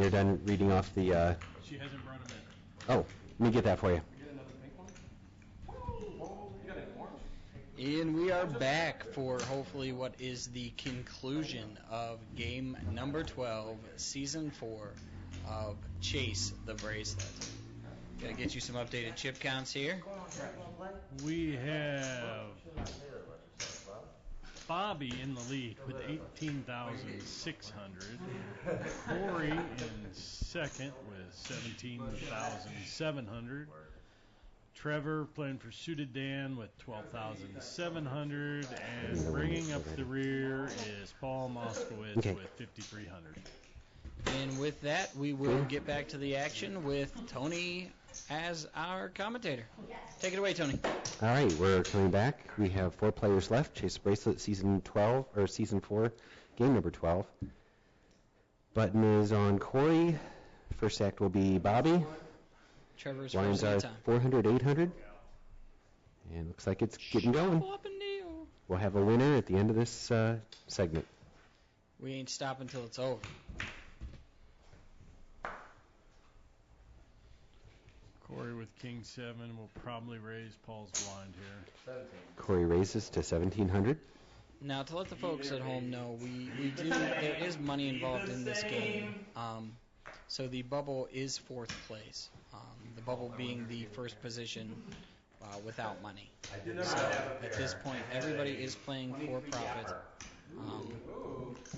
they're done reading off the... She hasn't brought them in. Oh, let me get that for you. Get another pink one? You got an orange? And we are back for hopefully what is the conclusion of game number 12, season 4 of Chase the Bracelet. Gonna get you some updated chip counts here. We have Bobby in the lead with 18,600. Corey in second with 17,700. Trevor playing for Suited Dan with 12,700. And bringing up the rear is Paul Moskowitz with 5,300. And with that, we will get back to the action with Tony as our commentator. Take it away, Tony. All right, we're coming back. We have 4 players left. Chase the Bracelet, season 12 or season 4, game number 12. Button is on Corey. First act will be Bobby. Trevor's Lines first are time. 400, 800, and looks like it's getting going. We'll have a winner at the end of this segment. We ain't stopping until it's over. Corey with King 7 will probably raise Paul's blind here. 17. Corey raises to 1,700. Now, to let the folks at home know, there is money involved in this game. So the bubble is 4th place. The bubble being the first position without money. So at this point, everybody is playing for profit.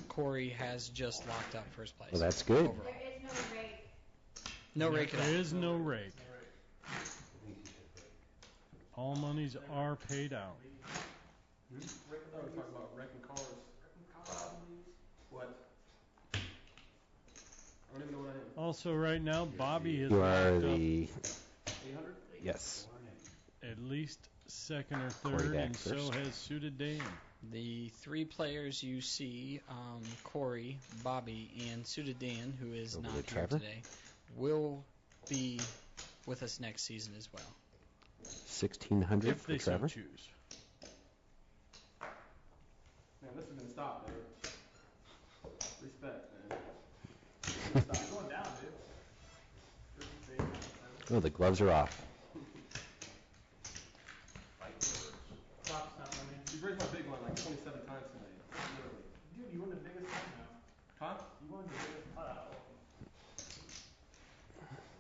Corey has just locked up first place. Well, that's good. Overall. No rake at all. There is no rake. All monies are paid out. We're talking about wrecking cars. What? I don't even know what I am. Also, right now, Bobby has You are locked up the... 800? Yes. at least second or Corey third, back and first. so has Suited Dan. The 3 players you see, Corey, Bobby, and Suited Dan, who is Over not to here Trevor. today, will be with us next season as well. 1,600 If for they so Trevor. choose. Man, this is going to stop, dude. Respect, man. It's going down, dude. Oh, the gloves are off. You've raised my big one like 27 times tonight. Literally. Dude, you won the biggest pot now. Huh? You won the biggest pot out of all.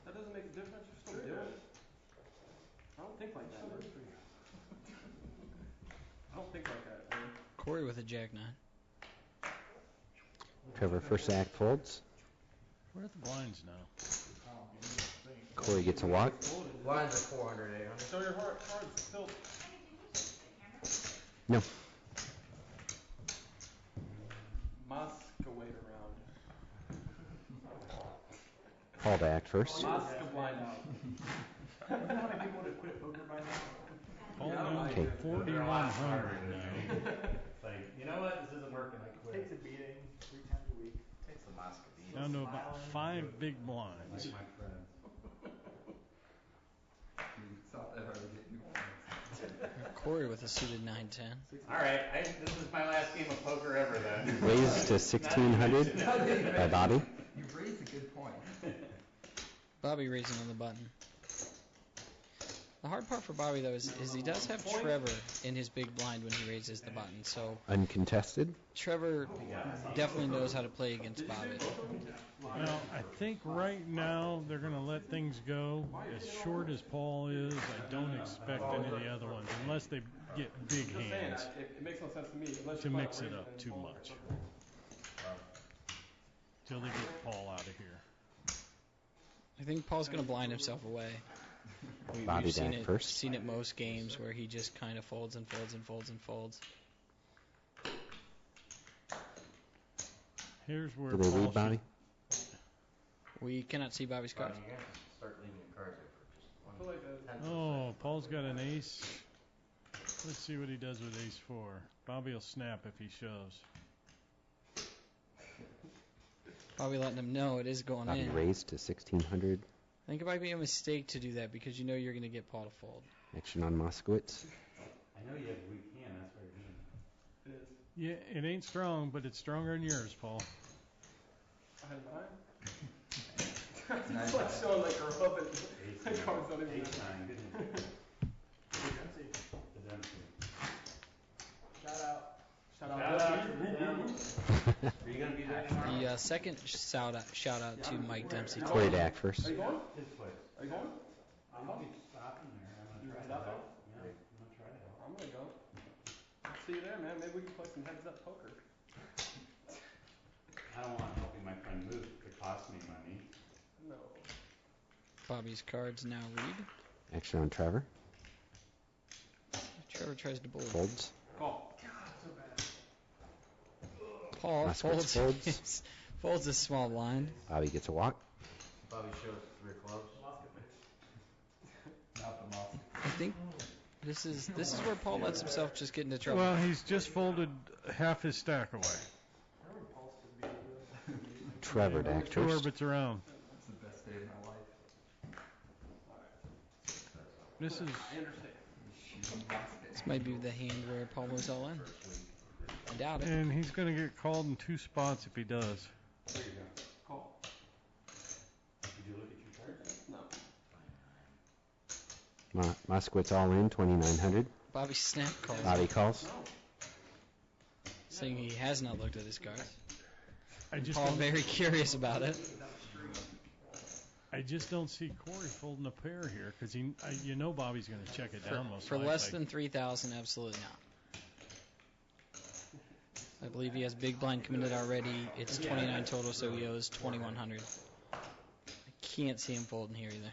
That doesn't make a difference. You're still doing it. I don't think like that, man. I don't think like that, man. Corey with a Jack 9. Trevor first act folds. Where are the blinds now? Corey gets a walk. Blinds are 400, 800. Show your cards filled. No. Mosca wait around. Paul to act first. Mosca blind out. You know how many people would have quit poker by now? Paul Yeah, down okay. to 4,100 now. It's like, you know what? This isn't working. I quit. Takes a beating 3 times a week. Takes the Moscow beat. Down to about 5 big blinds. My friends. It's not that hard to get new friends. Corey with a suited 9-10. All right, this is my last game of poker ever then. Raised to 1,600 by Bobby. You raised a good point. Bobby raising on the button. The hard part for Bobby, though, is he does have Trevor in his big blind when he raises the button. So Uncontested. Trevor definitely knows how to play against Bobby. Well, I think right now they're going to let things go. As short as Paul is, I don't expect any of the other ones, unless they get big hands, It makes no sense to me. Unless to you mix find it a up reason too and much. follow Till they get Paul out of here. I think Paul's going to blind himself away. Bobby We've seen back it, first. seen it most games where he just kind of folds and folds and folds and folds. Here's where Do they Paul read Bobby? We cannot see Bobby's cards. You guys start leaving your cards there for just I feel like that. Oh, Paul's got an ace. Let's see what he does with ace 4. Bobby will snap if he shows. Bobby letting him know it is going Bobby in. raised to 1,600. I think it might be a mistake to do that because you know you're going to get Paul to fold. Action on Moskowitz. I know you have a weak hand, that's why you're doing it. It is. Yeah, it ain't strong, but it's stronger than yours, Paul. I had mine. It's like showing like her hub and Ace the cards don't even Ace matter. 9. The Dempsey. Shout out. Shout out. Shout out. Dempsey. Are you gonna be there tomorrow? The second shout out to Mike Dempsey. Corey Dack first. Are you going? His place. Are you going? I'll be stopping there. I'm You gonna try stop to there? help. Yeah, I'm gonna try to help. I'm gonna go. See you there, man. Maybe we can play some heads up poker. I don't want helping my friend move. It costs me money. No. Bobby's cards now read. Action on Trevor. Trevor tries to bowl. Folds. Call. Paul Moskowitz folds. folds a small blind. Bobby gets a walk. Bobby shows 3 of clubs. Not the Moskowitz. I think this is where Paul lets himself just get into trouble. Well, he's just folded half his stack away. Trevor Dack Two first. orbits around. That's the best day of my life. This is I understand. This might be the hand where Paul was all in. I doubt it. and he's going to get called in 2 spots if he does. There you go. Call. Did you look at your cards? No. Moskowitz all in, 2,900. Bobby snap calls, Bobby calls. saying he has not looked at his cards. I just Paul don't, very curious about it. I just don't see Corey folding a pair here because Bobby's going to check it down most For likely. less than 3,000, absolutely not. I believe he has big blind committed already. It's 29 total, so he owes 2,100. I can't see him folding here either.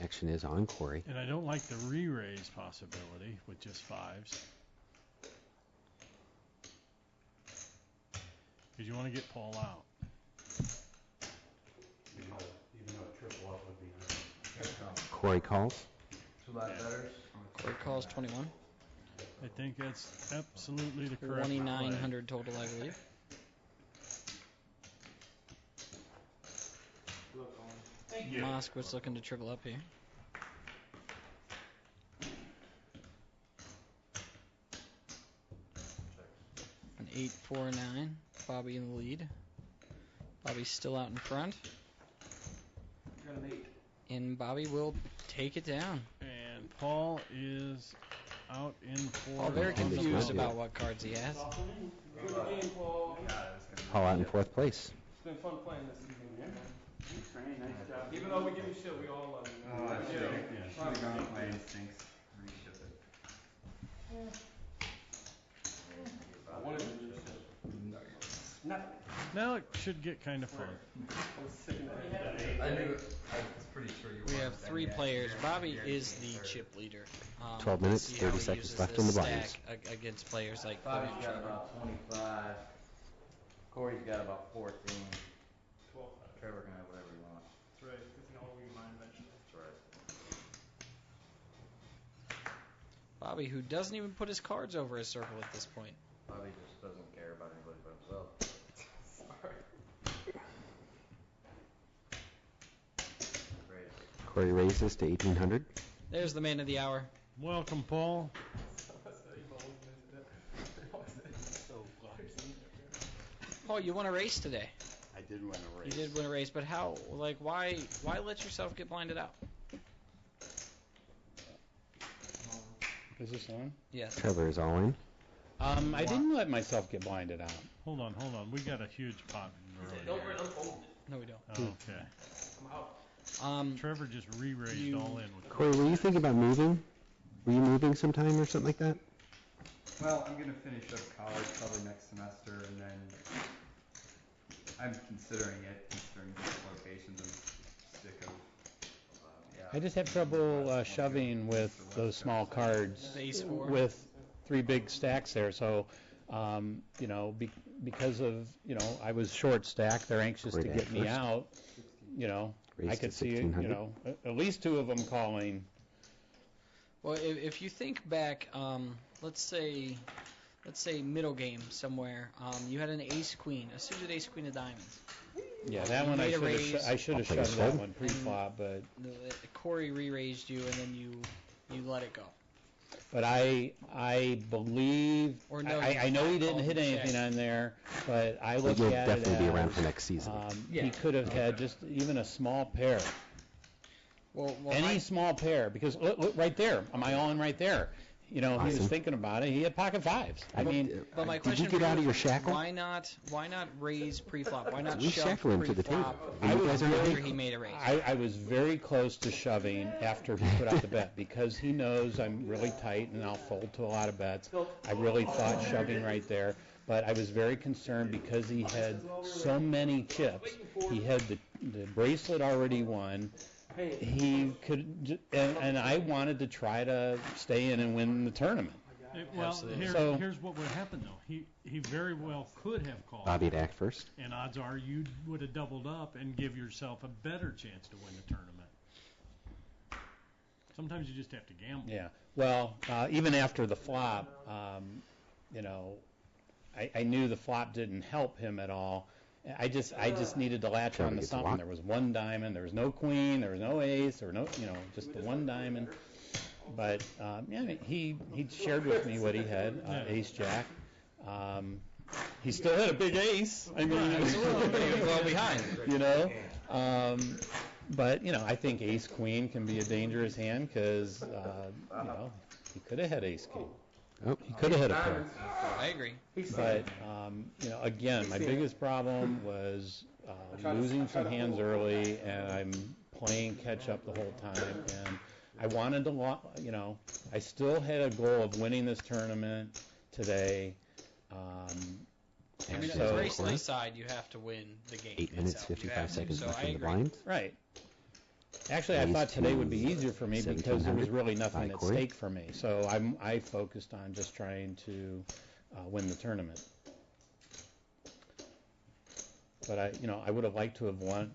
Action is on Corey. And I don't like the re-raise possibility with just 5s. Because you want to get Paul out. Even though a triple up would be nice. Corey calls. 2 lot betters. Corey calls 21. I think that's absolutely the correct play. 2,900 total, I believe. Moskowitz looking to triple up here. An 8-4-9. Bobby in the lead. Bobby's still out in front. Got an 8. And Bobby will take it down. And Paul is out in for Paul very on the confused field. about what cards he has. Good game, Paul. Paul out in 4th place. It's been fun playing this season. Thanks, Franny. Nice job. Even though we give you shit, we all love you. Oh, I Yeah. should have gone with my instincts. Reship it. I wanted to do shit. Nothing. Now it should get kind of fun. I was sick of that. I knew. I was pretty sure you We were. have 3 players. Bobby is the chip leader. 12 minutes, see how 30 he seconds uses left this in the stack blinds. against players like Corey Bobby's and got Trevor. about 25. Corey's got about 14. 12. Trevor can have whatever he wants. That's right. Because you know we mine eventually. That's right. Bobby, who doesn't even put his cards over his circle at this point. Bobby just doesn't care about anybody but himself. Sorry. Great. Corey raises to 1,800. There's the man of the hour. Welcome, Paul. Paul, you won a race today. I did win a race. You did win a race, but how? Like, why let yourself get blinded out? Is this on? Yes. Trevor is all in. I didn't let myself get blinded out. Hold on. We got a huge pot brewing Don't here. unfold it. No, we don't. Okay. I'm out. Trevor just re-raised You- all in with Corey, were you thinking about moving? Were you moving sometime or something like that? Well, I'm gonna finish up college probably next semester, and then I'm considering different locations. I'm sick of. I just have trouble shoving with those small cards Ace 4. with 3 big stacks there. So, because of, I was short stack, they're anxious to Great get me first. out. I Raised to could see, 1,600. at least 2 of them calling. Well, if you think back, let's say middle game somewhere, you had an ace queen, a suited ace queen of diamonds. Yeah, that You one made a raise. I should have I'll play shoved a that fold. one pre-flop, but Corey re-raised you, and then you let it go. But I believe, Or no, I know he didn't call hit the anything check. on there, but I But look you'll at it definitely be around as, for next season. he could have had just even a small pair. Well, Any small pair, because look right there, my all-in right there. You know, he was Awesome. thinking about it. He had pocket fives. I mean, But my Did question you get for out of you your is, shackle? Why not raise pre-flop? Why not We shove shackle him to the pre-flop table. I was after very- he made a raise? I was very close to shoving after he put out the bet because he knows I'm really tight and I'll fold to a lot of bets. I really thought shoving right there, but I was very concerned because he had so many chips. He had the bracelet already won. He could, and I wanted to try to stay in and win the tournament. Well, Absolutely. So- here's what would happen though. He very well could have called. Bobby to act first. And odds are you would have doubled up and give yourself a better chance to win the tournament. Sometimes you just have to gamble. Yeah. Well, even after the flop, you know, I knew the flop didn't help him at all. I just needed to latch Trevor on to gets a something. lot. There was one diamond. There was no queen. There was no ace. There was no, you know, just the one diamond. But yeah, he shared with me what he had, ace jack. He still had a big ace. I mean, Absolutely, but he was well behind. you know. But you know, I think ace queen can be a dangerous hand because you know, he could have had ace king. Oh, He could have had a pair. I agree. But you know, again, my biggest problem was losing some hands early, and I'm playing catch up the whole time. And I wanted to, you know, I still had a goal of winning this tournament today. I mean, And the so, bracelet side, you have to win the game. 8 minutes, itself. You 55 have to. seconds So left I in the agree. blind. right. Actually, I Ace thought today to would be easier for me because there was 1700 really by nothing at Corey. stake for me. So I focused on just trying to win the tournament. But you know, I would have liked to have won.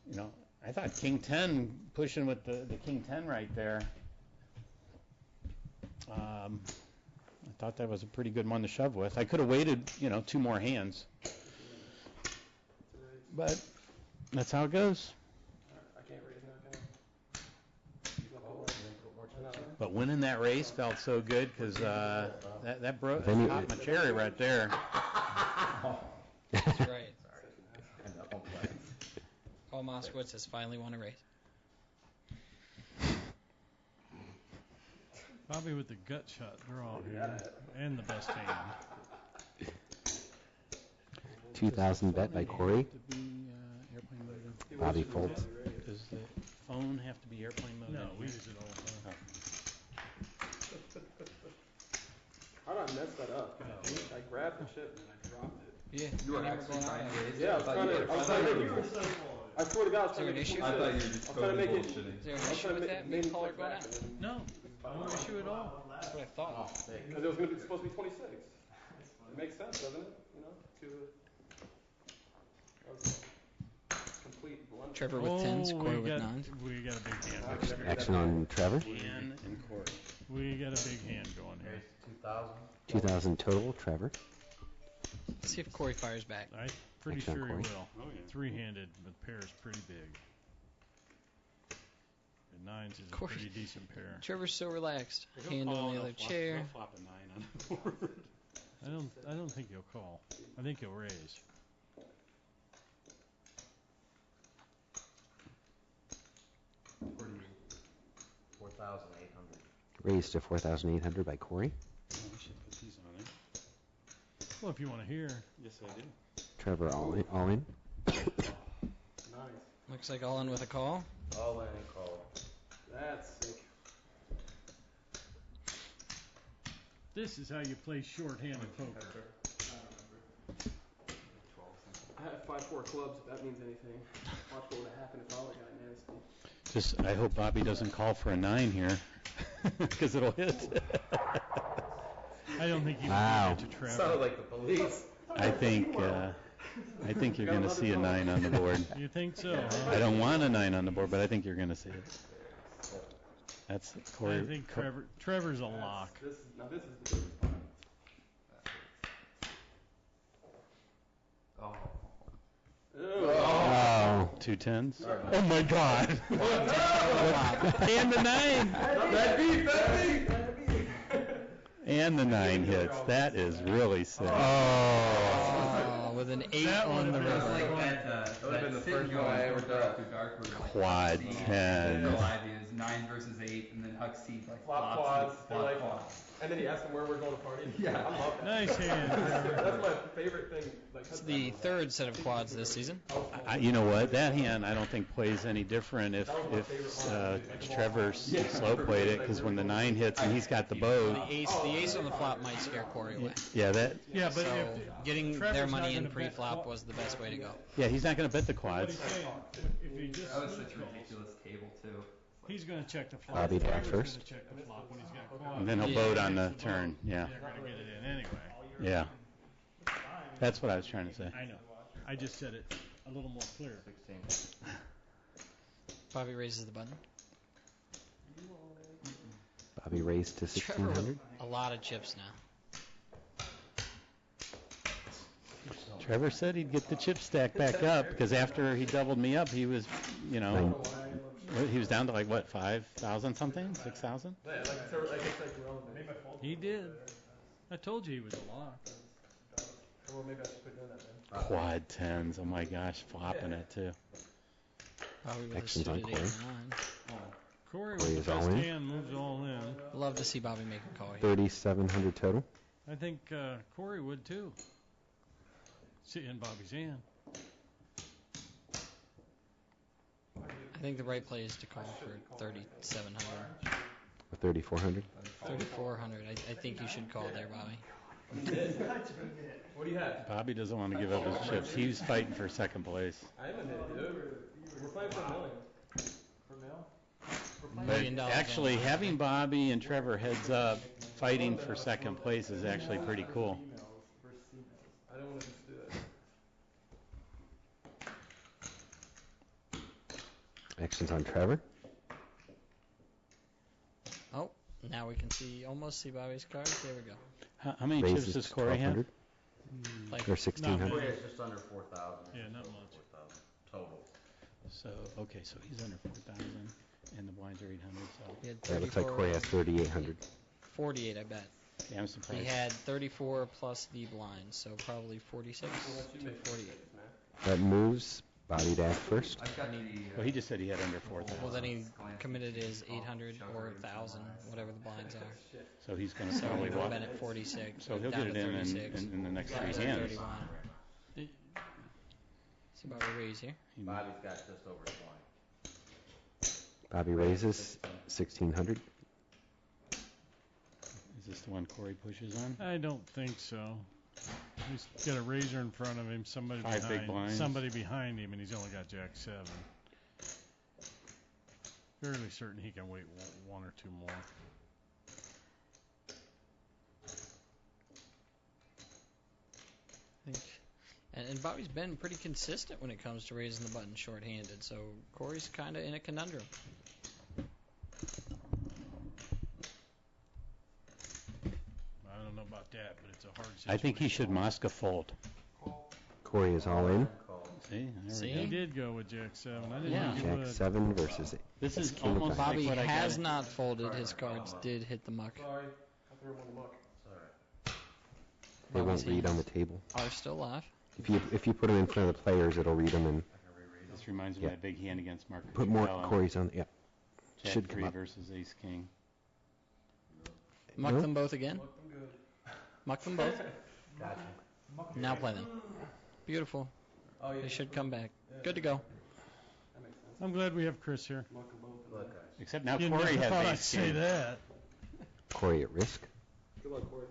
You know, I thought King 10 pushing with the King 10 right there. I thought that was a pretty good one to shove with. I could have waited, you know, 2 more hands. But that's how it goes. I can't raise now, can I? But winning that race felt so good because that broke Then you- popped my cherry right there. That's right. Paul Moskowitz has finally won a race. Bobby with the gut shot draw here and the best hand. 2,000 bet by Corey. To be, airplane mode. Bobby folds. Does the phone have to be airplane mode? No, in we here? use it all the time. How did I mess that up? I grabbed the chip and I dropped it. Yeah, You were never actually going trying out. to raise Yeah, I it? was trying to. I swear to God, I was Is there trying an to issue? I thought you were just I'm trying to totally make it. bullshitting. Is there I an was issue trying to with make that? it Big caller click going back, out? and then- No, no issue at all. That's what I thought. Because it was going to be supposed to be 26. It makes sense, doesn't it? You know, that was a complete blunder. Trevor with 10s, Oh, Corey with 9s. We got a big hand next year. Action on Trevor. Ann and Corey. We got a big hand going here. 2,000 total, Trevor. Let's see if Corey fires back. I'm pretty Action on sure he Corey. will. Three-handed with pairs pretty big. And 9s is a Corey. pretty decent pair. Trevor's so relaxed. Hand on the other chair. Flop a 9 on the board. I don't think he'll call. I think he'll raise. Raised to 4,800 by Corey. Oh, we should put these on there. Well, if you want to hear. Yes, I do. Trevor all in. All in. Nice. Looks like all in with a call. All in and call. That's sick. This is how you play short-handed poker. I have 5-4 clubs, if that means anything. Watch what would have happened if all got nasty. Just, I hope Bobby doesn't call for a 9 here, because it'll hit. I don't think you Wow. can get to Sounded Trevor. like the police. I think you're going to see a 9 on the board. You think so, huh? I don't want a 9 on the board, but I think you're going to see it. That's Corey. I think Trevor's a lock. This is the biggest part. Oh. Oh. 2 10s. Oh my God! And the 9. That beat! And the 9 hits. That is really sick. Oh, with an 8 That on the would've been river. like That would have been the first one I ever through dark. Quad 10. Real ideas, 9 versus 8, and then Huck sees like Flop flops quads, and they're flop like, quads. and then he asked them where we're going to party. Yeah. I love that. Nice hand. That's my favorite thing. Like, It's the third set of quads this season. You know what? That hand I don't think plays any different if Trevor slow played it, because when the 9 hits and he's got the bow. The ace on the flop might scare Corey away. Yeah, that. Yeah, but So if getting Trevor's their not money in gonna bet pre-flop what- was the best way to go. Yeah, he's not going to bet the what quads. he's saying, if he just That was such a calls, ridiculous table too. he's going to check the flop. Bobby back Trevor's first. gonna check the flop when he's got quads. And then he'll Yeah. vote on the turn. Yeah, They're going to get it in anyway. yeah. That's what I was trying to say. I know. I just said it a little more clear. 16. Bobby raises the button. Bobby raised to Trevor with 1600. a lot of chips now. Trevor said he'd get the chip stack back up, because after he doubled me up, he was, he was down to like what, 5,000 something, 6,000. Yeah, like, it's irrelevant. He did. I told you he was a lock. Well, maybe I should quit doing that then. Quad 10s. Oh my gosh, flopping it too. Bobby with a Actions on suited 8 Corey. and 9. Corey Corey with is the all best in. hand moves all in. Love to see Bobby make a call here. 3,700 total. I think Corey would too. Seeing Bobby's hand. I think the right play is to call for 3,700. Or 3,400. 3,400. I think you should call there, Bobby. What do you have? Bobby doesn't want to give up his chips. He's fighting for second place. I am a hit, dude. We're playing for $1 million. But $1 million actually, on the line. having Bobby and Trevor heads up, fighting for second place is actually pretty cool. I don't want to just do that. Actions on Trevor. Oh, now we can almost see Bobby's cards. There we go. How many chips Raises does to Corey have? 1,200. Like Or 1,600. Corey is just under 4,000. Yeah, not much. 4,000 total. So, okay, so he's under 4,000, and the blinds are 800, so, he had That looks like 34, Corey has 3,800. 48, I bet. yeah, I'm He surprised. had 34 plus the blinds, so probably 46 to 48. That moves Bobby back first. I've got the. Well, he just said he had under 4,000, Well, then he committed his 800 or 1,000, whatever the blinds are. so he's going to So probably he would have walk. been at 46. So he'll down get it to in 36. in the next down three to hands. 31. See Bobby raise here. Bobby's got just over 20. Bobby raises 1,600. Is this the one Corey pushes on? I don't think so. He's got a razor in front of him, somebody 5 big behind, blinds. somebody behind him, and he's only got Jack 7. Fairly certain he can wait one or two more. I think. And Bobby's been pretty consistent when it comes to raising the button short-handed, so Corey's kind of in a conundrum. I don't know about that, but it's a hard situation. I think he should Mosca fold. Corey is all in. See? There See? we He go. did go with Jack 7. I didn't Yeah. think he Jack would. 7 versus 8. This is King of almost Diamonds. Bobby like what I has got. not folded. His cards did hit the muck. Sorry, I threw him on the muck. They won't Bobby's read on the hands table. are still alive. If you put them in front of the players, it'll read them and This reminds me Yeah. of that big hand against Mark put more Cucurella. Corey's on. Yeah. Jack should come 3 up. versus Ace King. Muck No? them both again. Mucked him good. Muck them both. Gotcha. Now play them. Beautiful. Oh, yeah. They should come back. Good to go. That makes sense. I'm glad we have Chris here. Muck them both. Look, guys. Except now You Corey never has thought I'd Ace say King. that. Corey at risk. Good luck, Corey.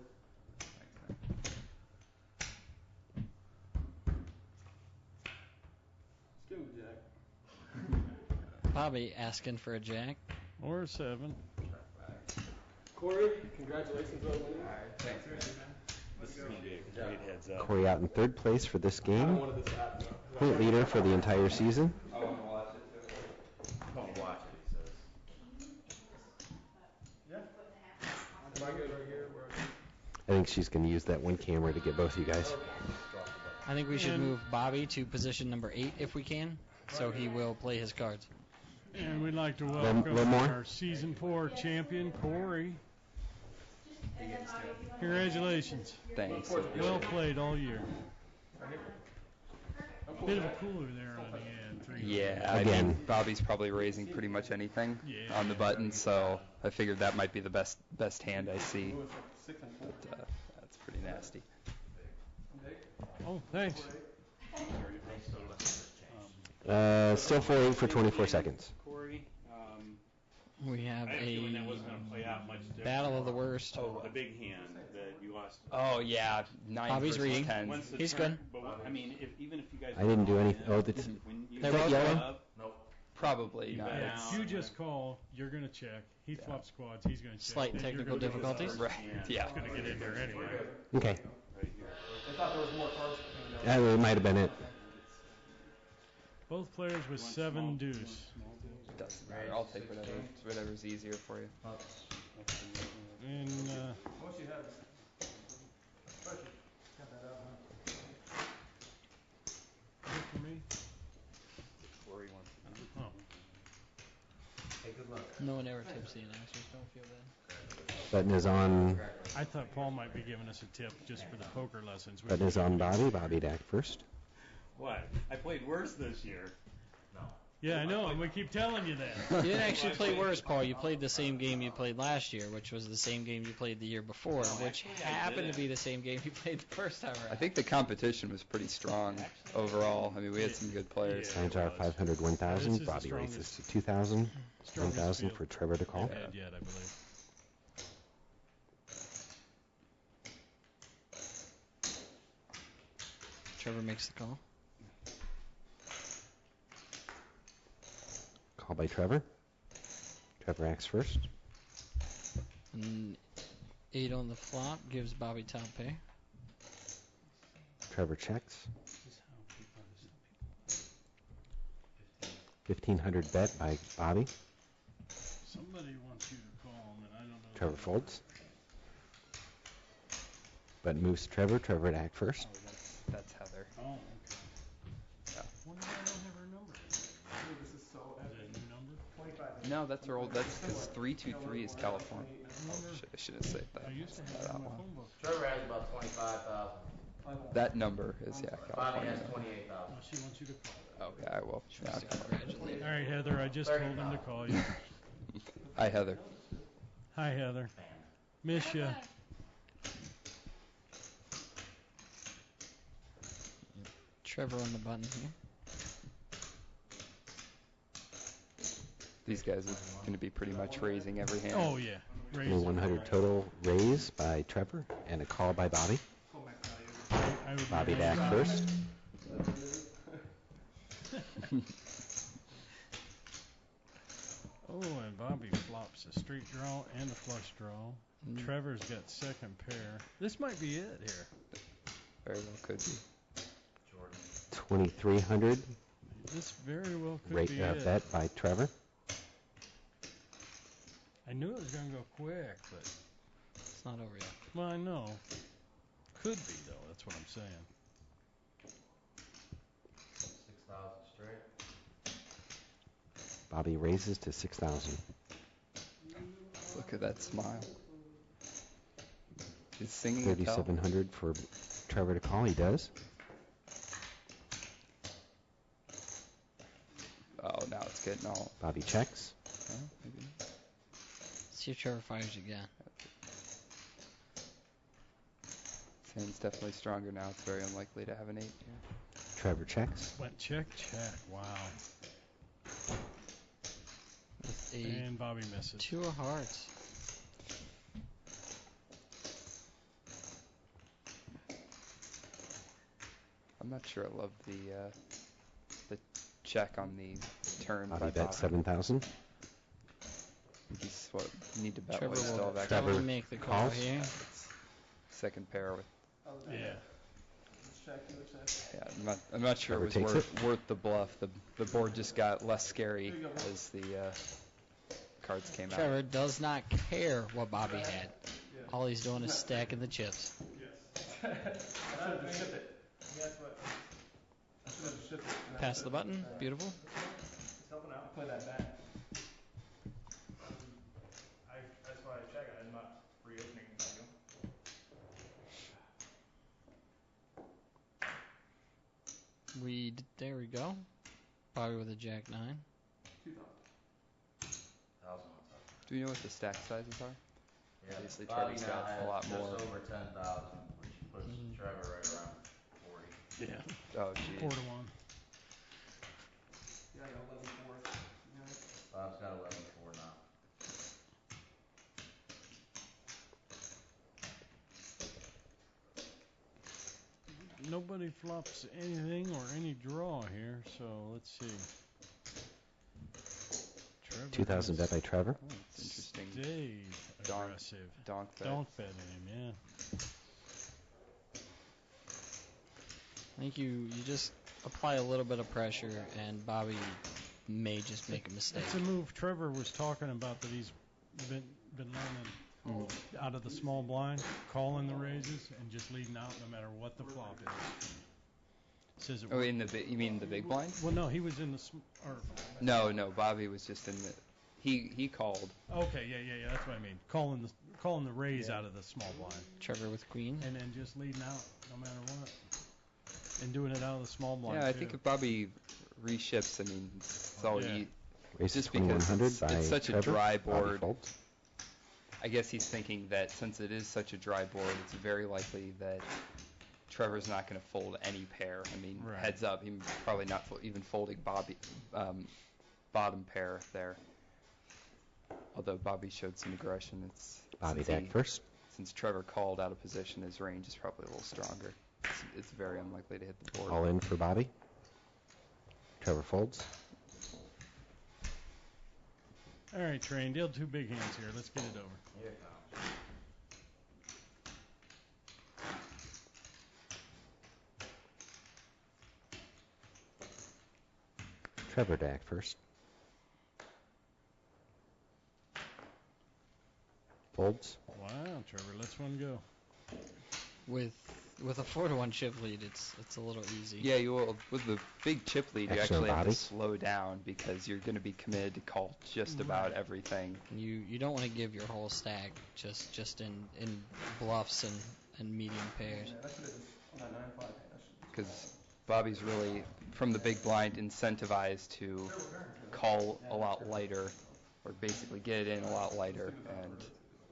Let's give him Jack. Bobby asking for a jack. Or a 7. Corey, congratulations on winning. This is going to be a great heads up. Corey out in third place for this I game. wanted this to happen, though. Point leader for the entire season. I want to watch it too. Don't watch it, he says. Am I good right here? Where I think she's going to use that one camera to get both of you guys. I think we should And- move Bobby to position number 8 if we can, so he will play his cards. And we'd like to One welcome more? our Season 4 champion, Corey. Congratulations. Thanks. Well played all year. Bit of a cooler there on the end. 300. Yeah, I Again. mean, Bobby's probably raising pretty much anything Yeah. on the button, so I figured that might be the best hand I see. But that's pretty nasty. Oh, thanks. Still 4-8 for 24 seconds. Corey, We have I had a feeling that a wasn't going to play out much different. battle of the worst. Oh, the big hand that you lost. Oh yeah, 9 Bobby's versus reading. 10. When's the He's turn? good. But I mean, even if you guys. I didn't do anything. Oh, that's When you They're that both yellow? good. Probably You not. bet. It's- You just call. You're going to check. He flops quads. He's going to check. Slight then you're technical gonna do the difficulties. start. Right. Yeah. It's going to get in there anyway. okay. right here. They thought there was more cards coming down. That might have been it. Both players with 7 deuce. Doesn't matter. I'll take whatever's easier for you. And Once you have this, especially, got that out, huh? good for me. Corey wants to do. Oh. Hey, good luck. No one ever tips the announcers. Don't feel bad. Button is on. I thought Paul might be giving us a tip just for the poker lessons. Button is on Bobby. Bobby to act first. What? I played worse this year. Yeah, I know. I'm going to keep telling you that. You didn't actually play worse, Paul. You played the same game you played last year, which was the same game you played the year before, which actually, I happened to didn't. be the same game you played the first time I around. think the competition was pretty strong overall. I mean, we had some good players. Yeah. Signs are 500, This 1,000. is the Bobby strongest- raises to 2,000. Strongest 1,000 field for Trevor to call. I've had yet, I believe. Trevor makes the call. Call by Trevor. Trevor acts first. And 8 on the flop gives Bobby top pair. Trevor checks. 1,500 bet by Bobby. Somebody wants you to call, and I don't know. Trevor folds. Button moves to Trevor. Trevor to act first. That's Heather. Oh, okay. Yeah. Wonder why I don't have her number. This is so Is that a new number? 25. No, that's her old. That's because 323 is California. I should have said that. I used to have it That in my one. phone book. Trevor has about 25,000. That number is Bobby California. has 28,000. Well, she wants you to call. Okay, I will. Yeah. Congratulations. All right, Heather, I just told him to call you. Hi, Heather. Hi, Heather. Miss ya. Trevor on the button here. These guys are going to be pretty much raising every hand. Oh, yeah. And a Raise. 100 total raise by Trevor and a call by Bobby. I would Bobby to raise. act first. Oh, and Bobby flops a straight draw and a flush draw. Mm. Trevor's got second pair. This might be it here. Very well could be. 2,300 This very well could rate be it. bet by Trevor. I knew it was going to go quick, but, It's not over yet. well, I know. Could be, though. That's what I'm saying. 6,000 straight. Bobby raises to 6,000. Look at that smile. He's singing a tell. 3,700 for Trevor to call. He does. Oh, now it's getting all. Bobby checks. Oh, maybe not. See if Trevor fires again. This hand's definitely stronger now. It's very unlikely to have an 8 here. Trevor checks. Went check, check. Wow. With a And Bobby misses. 2 of hearts. I'm not sure I love the check on the turn. Bobby by bets Bobby. 7,000. He's what you need to bet Trevor what still will, have Trevor actually make the call calls. here. second pair with. Yeah. Yeah, I'm not sure Trevor it was takes worth the bluff. The board just got less scary as the cards came out. Trevor does not care what Bobby had. All he's doing is stacking the chips. Pass the button. Beautiful. Helping out. Play that back. That's why I check. I'm not reopening the deal. There we go. Bobby with a jack 9. 2,000. 1,000. Do we know what the stack sizes are? Yeah, Obviously, Bobby Trevor's now got a has lot just more. over 10,000, which puts Trevor right around 40. Yeah. Oh, geez. 4 to 1. Yeah, I got 11 fours. Yeah. Bob's got 11-4 now. Nobody flops anything or any draw here, so let's see. Trevor 2,000 bet by Trevor. Oh, that's interesting. stayed Donk. aggressive. Donk bet. Don't bet him, yeah. I think you just apply a little bit of pressure, and Bobby may just make a mistake. It's a move Trevor was talking about that he's been learning out of the small blind, calling the raises and just leading out no matter what the flop is. Says it Oh, you mean the big blind? Well, no, he was in the No, Bobby was just in the. He called. Okay, yeah. That's what I mean. Calling the raise out of the small blind, Trevor with queen. and then just leading out no matter what, and doing it out of the small blind. Yeah, I too. think if Bobby reships, I mean, it's all Yeah. Raise just 2,100 because by it's such a Trevor. dry Bobby board. folds. I guess he's thinking that since it is such a dry board, it's very likely that Trevor's not going to fold any pair. I mean, Right. heads up, he's probably not even folding bottom pair there. Although Bobby showed some aggression, Bobby since back first. Since Trevor called out of position, his range is probably a little stronger. It's very unlikely to hit the board. All in for Bobby. Trevor folds. All right, Train, deal 2 big hands here. Let's get it over. Here it comes. Trevor Dak first. Folds. Wow, Trevor, let's one go. With a 4 to 1 chip lead, it's a little easy. Yeah, you will. With the big chip lead, you Excellent actually have to body. slow down because you're going to be committed to call just about everything. You don't want to give your whole stack just in bluffs and medium pairs. Yeah, that should have been on that 9-5 hand. That should Because Bobby's really, from the big blind, incentivized to call a lot lighter, or basically get it in a lot lighter, and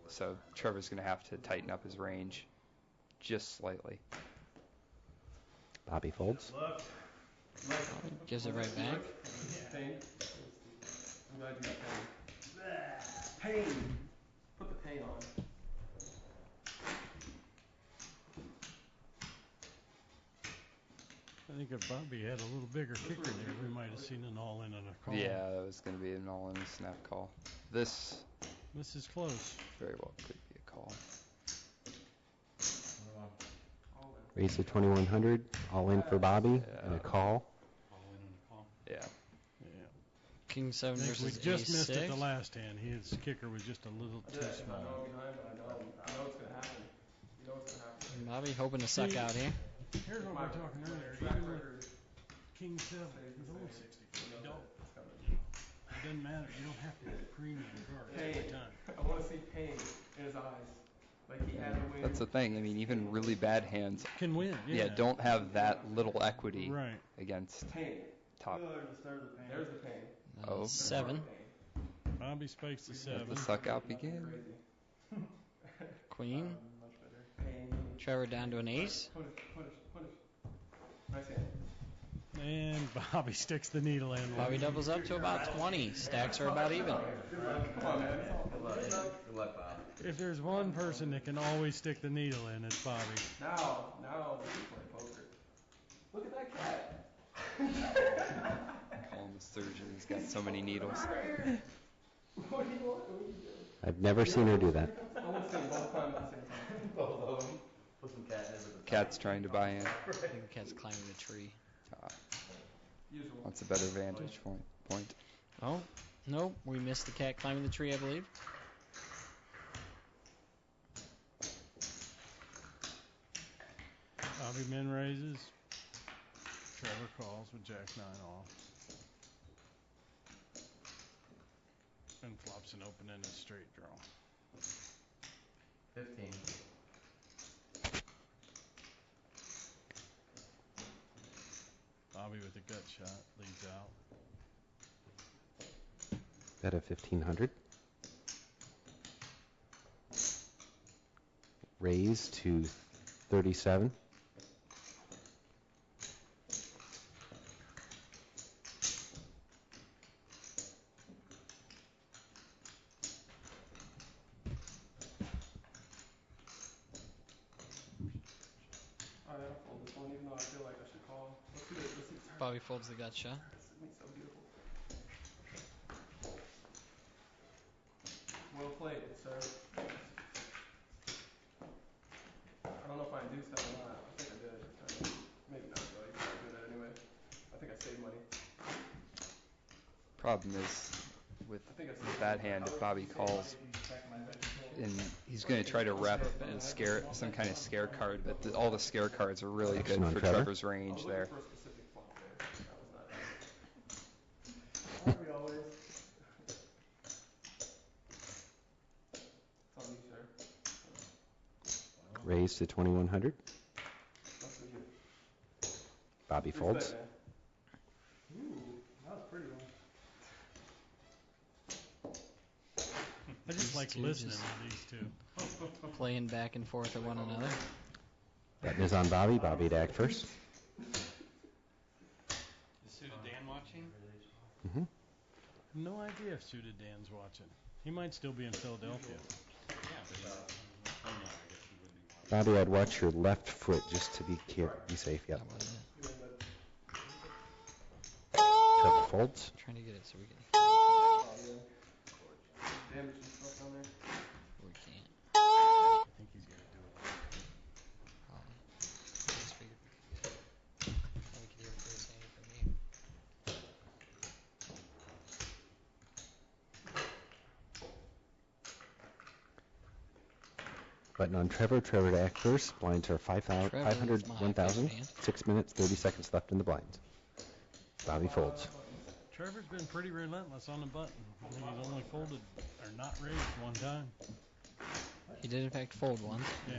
so Trevor's going to have to tighten up his range just slightly. Bobby folds. Gives it right back. pain. I'm glad you got pain. Pain. Put the pain on. I think if Bobby had a little bigger kicker there, we might have seen an all-in and a call. Yeah, that was going to be an all-in snap call. This This is close. very well could be a call. Raise to 2,100. All in for Bobby. And a call. Yeah. Yeah. King 7 I think versus we just missed it A6. the last hand. His kicker was just a little too I small. know I'm behind, but I know it's gonna happen. You know it's gonna happen. Bobby hoping to suck out here. Here's what we were talking earlier. Track Even with record. King 7, with only 60, you don't. It's coming. It doesn't matter. You don't have to hit the premium card every Pain. time. I want to see pain in his eyes. Like he had to win. That's the thing. I mean, even really bad hands, Can win. yeah, don't have that little equity Right. against Pain. top. There's the pain. Oh. 7. Bobby spikes the Let 7. the suck out begin. Crazy. Queen. Much better. Pain. Trevor down to an ace. Punish. Nice hand. And Bobby sticks the needle in. Bobby doubles up to about 20. Stacks are about even. Come on, man. Good luck, Bob. If there's one person that can always stick the needle in, it's Bobby. Now we can play poker. Look at that cat. Call him a surgeon. He's got so many needles. What do you want? What do you do? I've never seen her do that. I want to see them both time at the same time. Both of them. Put some catnip in the Cat's trying to buy in. I think the cat's climbing the tree. Usual. Wants a better vantage point. Oh, no. We missed the cat climbing the tree, I believe. Bobby min raises. Trevor calls with Jack 9 off. And flops an open-ended straight draw. 15. Bobby with a gut shot leads out. Bet of 1,500. Raise to 37. Alright, I'll fold this one, even though I feel like I should call. Let's do this. Bobby folds the gut shot. It's so beautiful. Well played, sir. I don't know if I induced that or not. I think I did. Maybe not, though. You can't do that anyway. I think I saved money. Problem is, with that hand, if Bobby calls, and he's going to try to rep and scare some kind of scare card, but all the scare cards are really good Action on for Trevor. Trevor's range there. For a specific flop there. That was not. Aren't we always? It's on you, sir. Raise to 2,100. That's what you. Bobby folds. Ooh, that was pretty one. I just like two listening just- to these two. Playing back and forth with one another. Betting is on Bobby. Bobby to act first. Is Suited Dan watching? Mm-hmm. No idea if Suited Dan's watching. He might still be in Philadelphia. Yeah, but he's, oh no, I guess he wouldn't be. Bobby, I'd watch your left foot just to be safe. Yep. That was it. Trevor folds. Trying to get it so we can. Damage and stuff down there. We can't. I think he's going to do it. Probably. I just figured we could get it. Or we could hear first hand from you. Button on Trevor. Trevor to act first. Blinds are 500, Trevor 500, is my 1,000. best man. 6 minutes, 30 seconds left in the blinds. Bobby folds. Trevor's been pretty relentless on the button. I think he's only folded or not raised one time. He did in fact fold once. Yeah.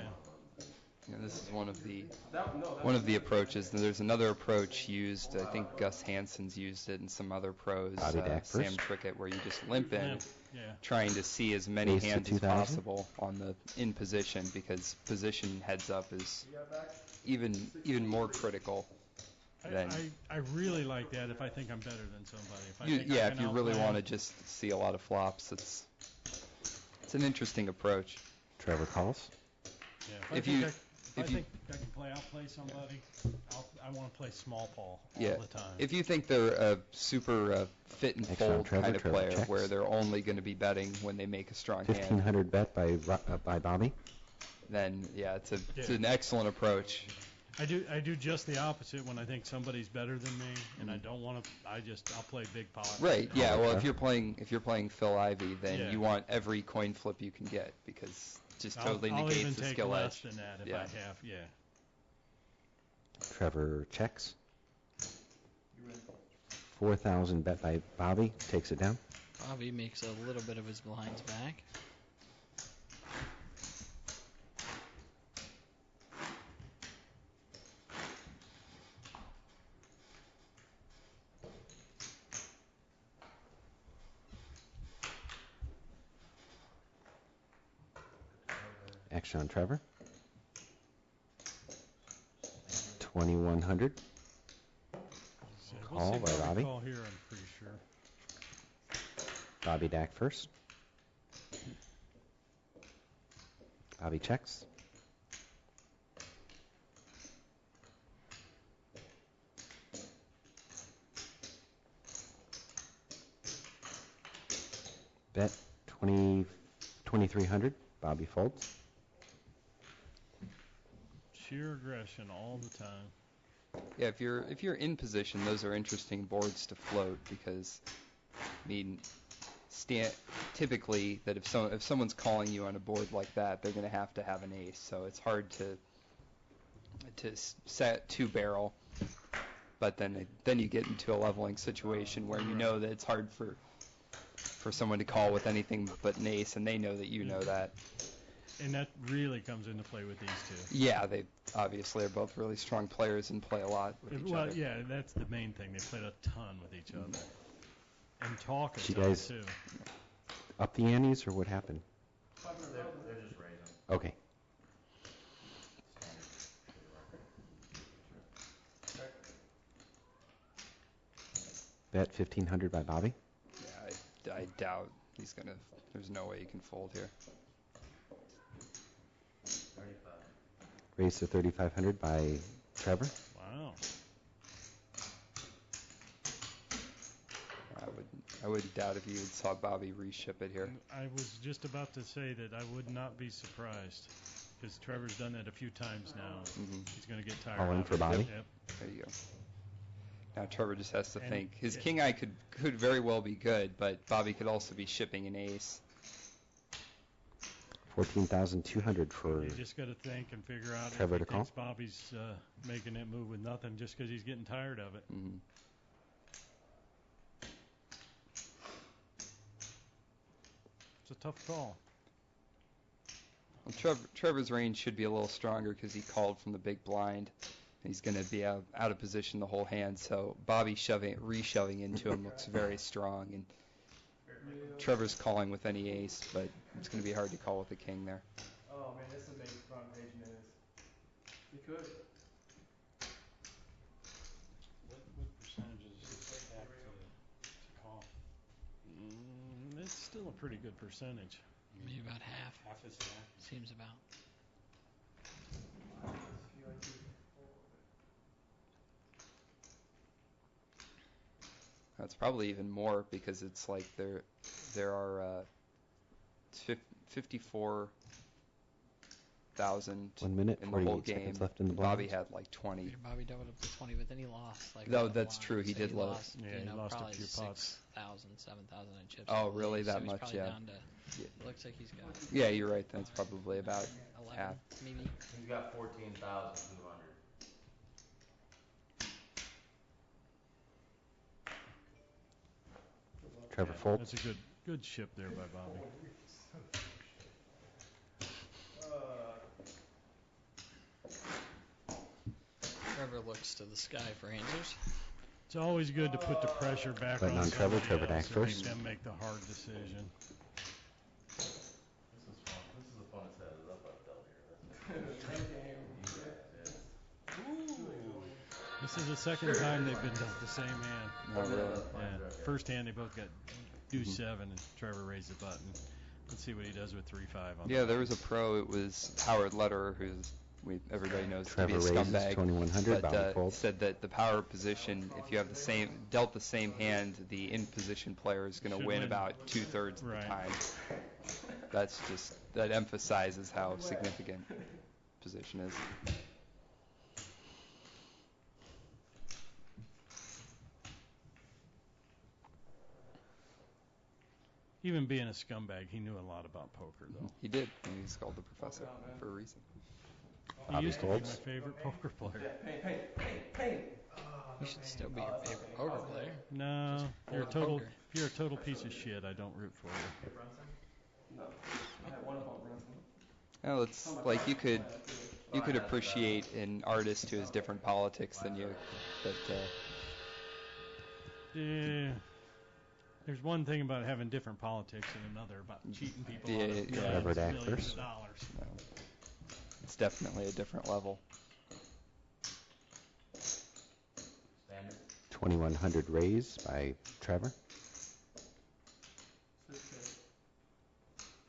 Yeah, this is one of the approaches. There's another approach used. I think Gus Hansen's used it, and some other pros. Bobby back Sam first. Trickett, where you just limp in, Limp, yeah. trying to see as many Raise to hands as 2,000. possible on the in position, because position heads up is even more critical than. I really like that if I think I'm better than somebody. If I You, think I yeah, can if you really outplay want to them. just see a lot of flops, it's an interesting approach. Trevor calls. Yeah, if you- I if you- think I can outplay somebody, I want to play small ball all Yeah, the time. if you think they're a super fit and Next on fold Trevor, kind of Trevor player, checks. where they're only going to be betting when they make a strong hand, 1,500 bet by Bobby. then yeah, it's Yeah. an excellent approach. I do just the opposite when I think somebody's better than me, and I don't want to. I'll play big pot. Right. Yeah. Oh, Well, okay. if you're playing Phil Ivey, then Yeah. you want every coin flip you can get, because it just totally I'll negates even the take skill less edge. than that if Yeah. I have. Yeah. Trevor checks. 4,000 bet by Bobby. Takes it down. Bobby makes a little bit of his blinds back. Action on Trevor. 2,100. So Call we'll by see Bobby. Call here, I'm pretty sure. Bobby Dak first. Bobby checks. Bet 2,300. Bobby folds. Sheer aggression all the time. Yeah. If you're in position, those are interesting boards to float, because I mean, typically that if someone's calling you on a board like that, they're going to have an ace. So it's hard to set two barrel, but then you get into a leveling situation where you know that it's hard for someone to call with anything but an ace, and they know that you know that. And that really comes into play with these two. Yeah, obviously are both really strong players and play a lot with each Well, other. yeah, that's the main thing. They played a ton with each other. And talk a Did you ton, guys too. up the antes, or what happened? They're just raising. Okay. Bet 1,500 by Bobby. Yeah, I doubt he's going to, there's no way he can fold here. 35. Raised to 3,500 by Trevor. Wow. I would doubt if you saw Bobby reship it here. I was just about to say that I would not be surprised, because Trevor's done that a few times now. Mm-hmm. He's going to get tired All in of for it. Bobby? Yep. There you go. Now Trevor just has to And think. His it- king eye could very well be good, but Bobby could also be shipping an ace. 14,200 for You just got to think and figure out Trevor if he to call? thinks Bobby's making that move with nothing just because he's getting tired of it. Mm-hmm. It's a tough call. Well, Trevor's range should be a little stronger because he called from the big blind. He's going to be out of position the whole hand, so Bobby reshoving into him looks very strong, and Trevor's calling with any ace, but it's going to be hard to call with the king there. Oh man, this would make front page news. He could. What percentages does it have to call? It's still a pretty good percentage. Maybe about half. Half is half. Seems about. That's probably even more because it's like there are 54,000 1 minute, in the whole 48 game. seconds left in the Bobby blinds. had like 20. Bobby doubled up to 20, but then he lost. Like No, a lot of that's blinds. true, he So did lose. lost, Yeah, you he know, lost a probably few pots. 6,000, 7,000 in chips. Oh, I believe. really? So That he's much? probably Yeah. Down to, looks like he's got Yeah, you're right. That's probably about 11, half. maybe. He's got 14,200. Trevor folds. That's a good ship there by Bobby. Trevor looks to the sky for answers. It's always good to put the pressure back Button on on Trevor, somebody Trevor else back and make first. them make the hard decision. This is fun. This is the funnest headed up I've dealt here. This is the second time they've been dealt the same hand. Oh, really? Yeah. First hand they both got deuce 7 and Trevor raised the button. Let's see what he does with 3-5 on Yeah, the there was a pro. It was Howard Lederer, who's everybody knows to be Trevor a raises scumbag. 2,100. But Bobby folds. said that the power position, if you have dealt the same hand, the in position player is going to Should win win. about 2/3 of the Right. time. That emphasizes how significant position is. Even being a scumbag, he knew a lot about poker, though. He did. And he's called the professor for a reason. He Bobby used to be my folds. favorite poker player. He should still be your favorite poker player. No, if you're a Or total poker. if you're a total piece of shit, I don't root for you. No. I had one upon Brunson. Well, it's like you could appreciate an artist who has different politics than you, but Yeah. There's one thing about having different politics and another about cheating people out of Yeah, Trevor millions, Dack millions first. of dollars. it's definitely a different level. Standard. 2,100 raised by Trevor.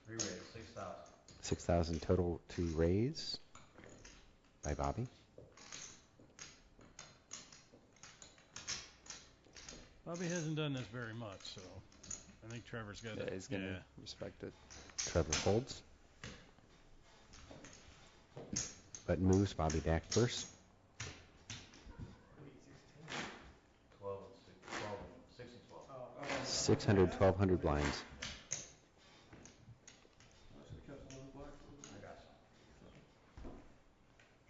3 raise, 6,000. 6,000 total to raise by Bobby. Bobby hasn't done this very much, so I think Trevor's got Yeah, it. he's gonna respect it. Trevor folds. Button moves. Bobby Dack first. 12 and 6, 12 and 6 and 12. 600, 1,200 blinds. I should have kept some of those blacks. I got some.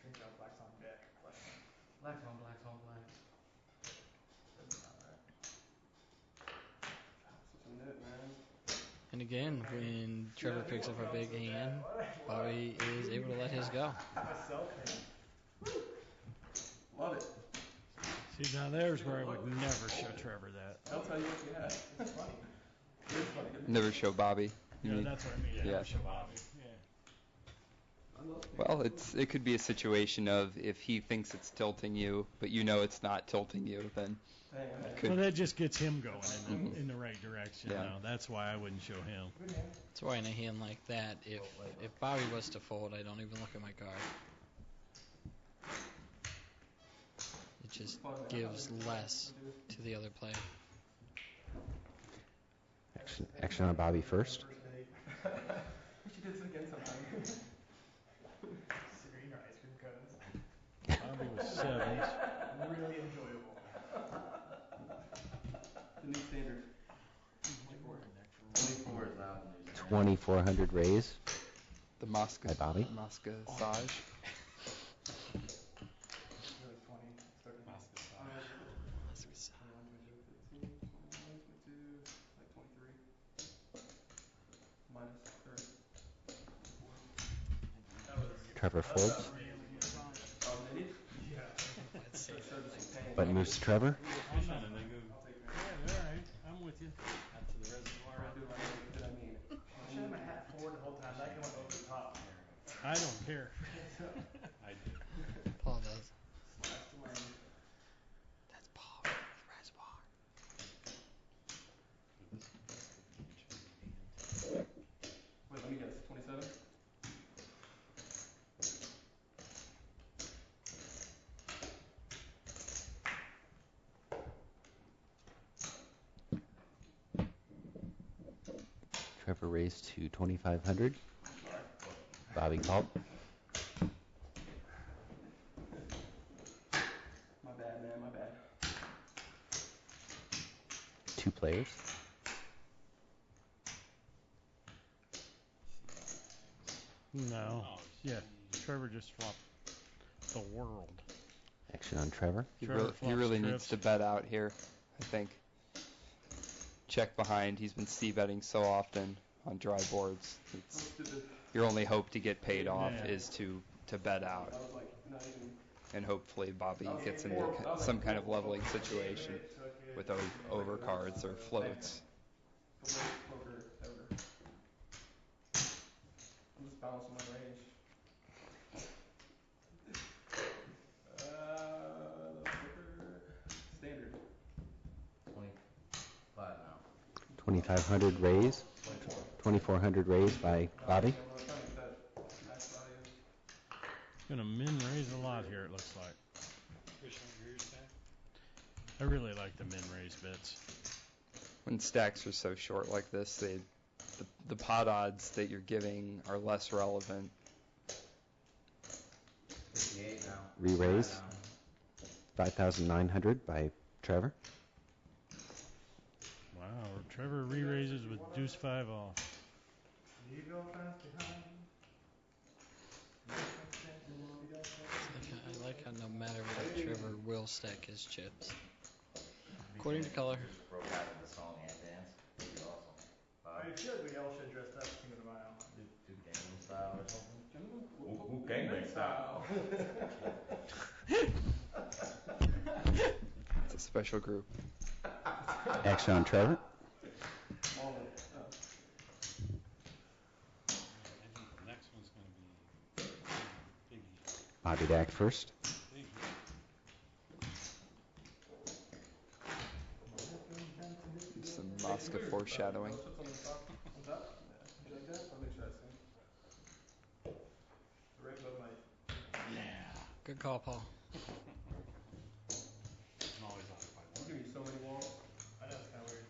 Drinking out blacks on deck. Blacks on blacks on blacks. That's not right. Such a nit, man. And again, when Trevor picks up a big hand, Bobby is able to let his go. Myself, man. See, now there's where I would never show Trevor that. I'll tell you what you have. It's funny. It's funny. Never show Bobby. You Yeah, mean? that's what I mean. Yeah. Never show Bobby. Yeah. Well, it could be a situation of if he thinks it's tilting you, but you know it's not tilting you, then So that just gets him going in the right direction. Yeah. Now that's why I wouldn't show him. That's why in a hand like that, if Bobby was to fold, I don't even look at my card. It just gives less to the other player. Action on Bobby first. We should do this again sometime. Serene or ice cream cones. Bobby was sevens. Really enjoyable. The new standard. 24 is now the new standard. 2,400 raise. the Mosca Hi, Bobby. Mosca Sage. It was 20. Started Like 23. Minus 30. Trevor folds. Oh, they need? Button moves to Trevor. Yeah, all right. I'm with you. Did I mean? I should have my hat forward the whole time. That can went over the top. I don't care. Paul does. Slash the line. That's Paul with reservoir. Wait, let me guess. 27? Trevor raised to 2,500. Bobby called. My bad, man. My bad. Two players. No. Yeah, Trevor just flopped the world. Action on Trevor. He Trevor really, flops needs trips. to bet out here, I think. Check behind. He's been c-betting so often on dry boards. It's, your only hope to get paid off Yeah. is to bet out. I was like, not even. And hopefully Bobby gets into some kind of leveling situation with overcards or floats. The worst poker ever. I'm just bouncing my range. The poker standard. 25 now. 2,500 raise. 2,400 raised by Bobby. I'm trying to get that max value. Gonna min raise a lot here, it looks like. I really like the min raise bits. When stacks are so short like this, the pot odds that you're giving are less relevant. 58 now. Re-raise. 5 now. 5,900 by Trevor. Wow, Trevor re-raises with deuce 5 off. You go fast behind. I like how no matter what, Trevor will stack his chips. According to color. Broke out into song and dance. That'd be awesome. I feel like we all should dress up King of the Mile. Do Gangnam Style or something. Ooh, gangbang style. It's a special group. Action on Trevor. All of it. Next one's gonna be Bobby to act first. Some Mosca foreshadowing. Chips on the top. On top? Yeah. Would you like that? I'll make sure I see. Right above my. Good call, Paul. I'm giving you so many walls. I know, it's kind of weird.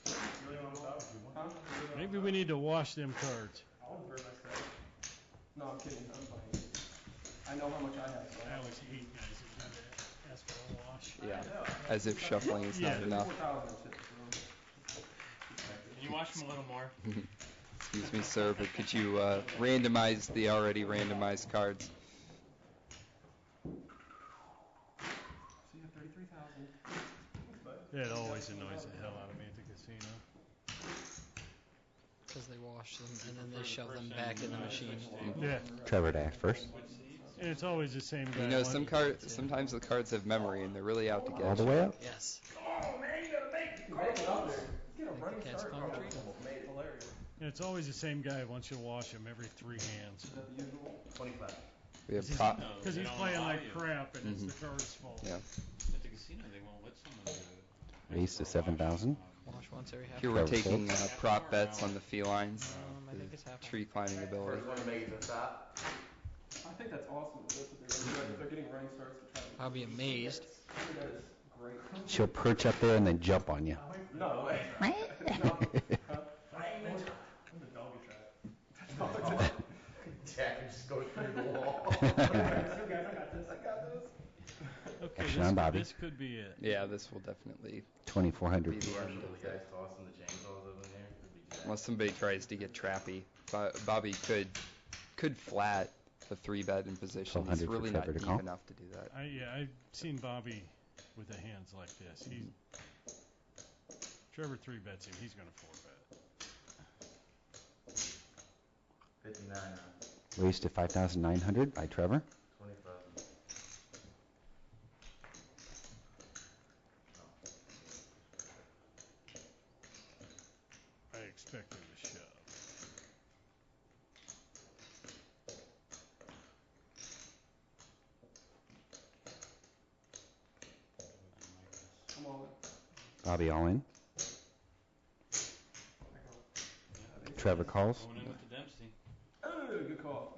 You really want to stop? Huh? Maybe we need to wash them cards. I'll invert my strategy. No, I'm kidding. I'm fine. I know how much I have. So I always hate guys who do that. Ask for a wash. Yeah, as if shuffling is not Yeah. enough. 4,000 chips. Can you watch them a little more? Excuse me, sir, but could you randomize the already randomized cards? So you have 33,000. It always annoys the hell out of me at the casino. Because they wash them and then they shove them back in the machine. Yeah. Trevor to act first. And it's always the same guy. You know, sometimes the cards have memory and they're really out to get All the you. way up? Yes. Oh man, you gotta make it. Make it up there. Get a running Cat's start. fun treat. Hilarious. And it's always the same guy once you wash him every 3 hands. Is that the usual? 25. We have prop. Because he's playing like crap and it's the card's fault. Yeah. At the casino, they won't let someone do it. Raise to 7,000. Wash once every half Here hour. we're taking prop bets on the felines. I think it's half hour. Tree climbing ability. First one to make it to the top. I think that's awesome. That's what they're doing. If they're getting running starts, they're trying to. I'll be amazed. I think that is great. She'll perch up there and then jump on you. No way. I'm the doggy trap. Jack can just go through the wall. Guys, I got this. I got this. Okay, Action on Bobby. this could be it. Yeah, this will definitely 2,400. be the end Marshall, of the guys it. tossing the chainsaws up in there. Could be Jack. Unless somebody tries to get trappy. Bobby could flat a 3-bet in position. He's 1,200 for really not Trevor to deep call. enough to do that. I've seen Bobby with the hands like this. Trevor 3-bets him. He's going to 4-bet. 59 now. Raised to 5,900 by Trevor. 25. I expect him to shove. Come on. Bobby all in. Trevor calls. Going in with the Dempsey. Oh, good call.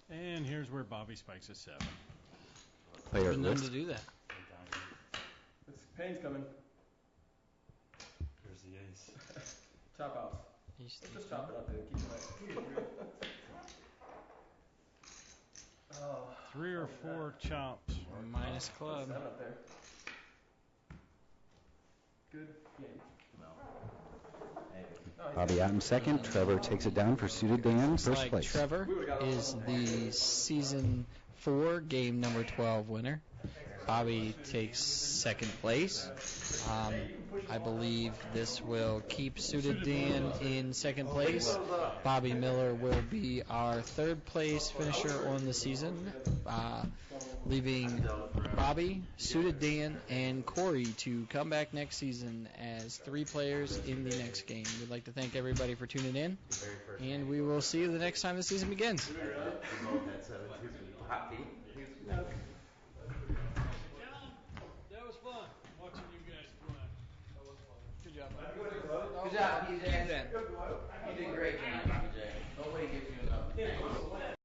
And here's where Bobby spikes a 7. Player Been known to risk. do that. It's pain's coming. There's the ace. Chop outs. He's Just chop it up there. Keep it away. Oh. 3 or 4 chops. minus club. 7 up there. Good game. Bobby out in second. Trevor takes it down for suited Dan, Looks first like place. Trevor is the season 4 game number 12 winner. Bobby takes second place. I believe this will keep suited Dan in second place. Bobby Miller will be our third place finisher on the season, leaving Bobby, suited Dan, and Corey to come back next season as 3 players in the next game. We'd like to thank everybody for tuning in, and we will see you the next time the season begins. We both had 7 too. Happy.